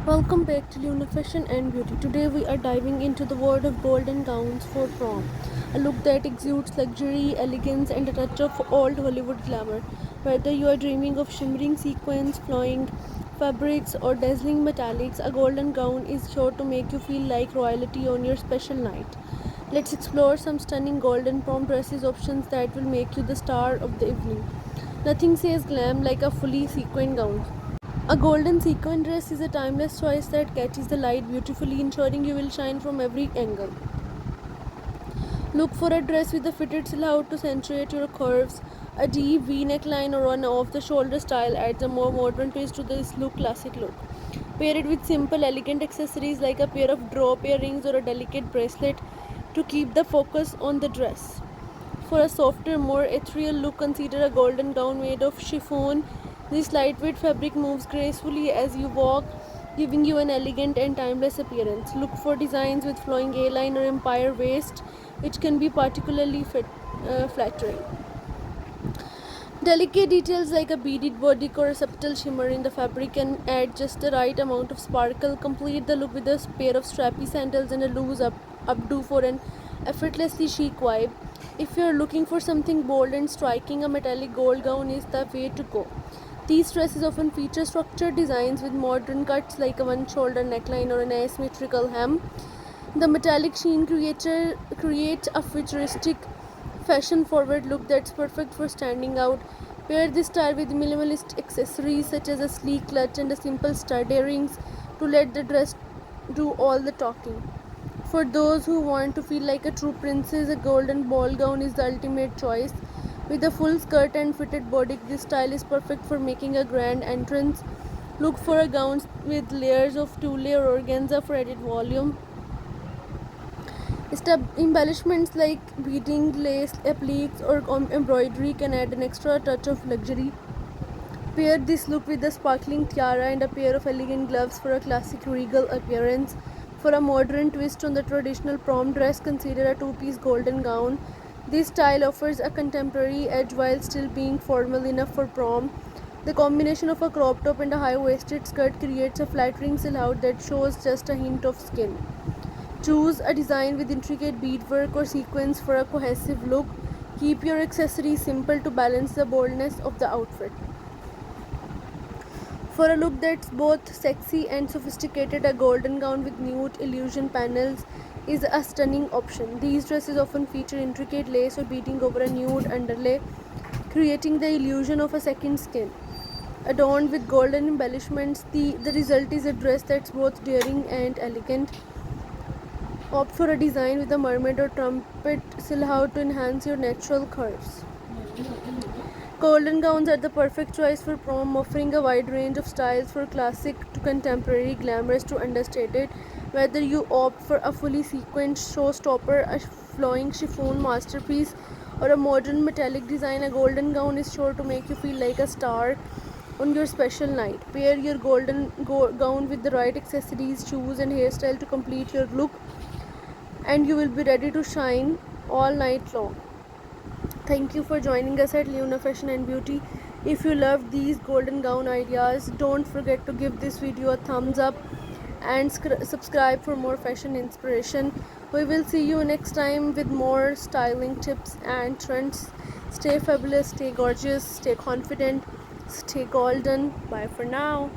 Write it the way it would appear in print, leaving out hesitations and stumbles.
Welcome back to Luna Fashion and Beauty. Today we are diving into the world of golden gowns for prom. A look that exudes luxury, elegance, and a touch of old Hollywood glamour. Whether you are dreaming of shimmering sequins, flowing fabrics, or dazzling metallics, a golden gown is sure to make you feel like royalty on your special night. Let's explore some stunning golden prom dresses options that will make you the star of the evening. Nothing says glam like a fully sequined gown. A golden sequin dress is a timeless choice that catches the light beautifully, ensuring you will shine from every angle. Look for a dress with a fitted silhouette to accentuate your curves. A deep V neckline or an off-the-shoulder style adds a more modern twist to this classic look. Pair it with simple, elegant accessories like a pair of drop earrings or a delicate bracelet to keep the focus on the dress. For a softer, more ethereal look, consider a golden gown made of chiffon. This lightweight fabric moves gracefully as you walk, giving you an elegant and timeless appearance. Look for designs with flowing A-line or empire waist, which can be particularly flattering. Delicate details like a beaded bodice or a subtle shimmer in the fabric can add just the right amount of sparkle. Complete the look with a pair of strappy sandals and a loose updo for an effortlessly chic vibe. If you are looking for something bold and striking, a metallic gold gown is the way to go. These dresses often feature structured designs with modern cuts like a one-shoulder neckline or an asymmetrical hem. The metallic sheen creates a futuristic, fashion-forward look that's perfect for standing out. Pair this style with minimalist accessories such as a sleek clutch and a simple stud earrings to let the dress do all the talking. For those who want to feel like a true princess, a golden ball gown is the ultimate choice. With a full skirt and fitted bodice, this style is perfect for making a grand entrance. Look for a gown with layers of tulle or organza for added volume. Embellishments like beading, lace, appliques, or embroidery can add an extra touch of luxury. Pair this look with a sparkling tiara and a pair of elegant gloves for a classic regal appearance. For a modern twist on the traditional prom dress, consider a two-piece golden gown. This style offers a contemporary edge while still being formal enough for prom. The combination of a crop top and a high-waisted skirt creates a flattering silhouette that shows just a hint of skin. Choose a design with intricate beadwork or sequins for a cohesive look. Keep your accessories simple to balance the boldness of the outfit. For a look that's both sexy and sophisticated, a golden gown with nude illusion panels is a stunning option. These dresses often feature intricate lace or beading over a nude underlay, creating the illusion of a second skin. Adorned with golden embellishments, the result is a dress that's both daring and elegant. Opt for a design with a mermaid or trumpet silhouette to enhance your natural curves. Golden gowns are the perfect choice for prom, offering a wide range of styles from classic to contemporary, glamorous to understated. Whether you opt for a fully sequined showstopper, a flowing chiffon masterpiece, or a modern metallic design, a golden gown is sure to make you feel like a star on your special night. Pair your golden gown with the right accessories, shoes, and hairstyle to complete your look, and you will be ready to shine all night long. Thank you for joining us at Luna Fashion and Beauty. If you loved these golden gown ideas, don't forget to give this video a thumbs up and subscribe for more fashion inspiration. We will see you next time with more styling tips and trends. Stay fabulous, stay gorgeous, stay confident, stay golden. Bye for now.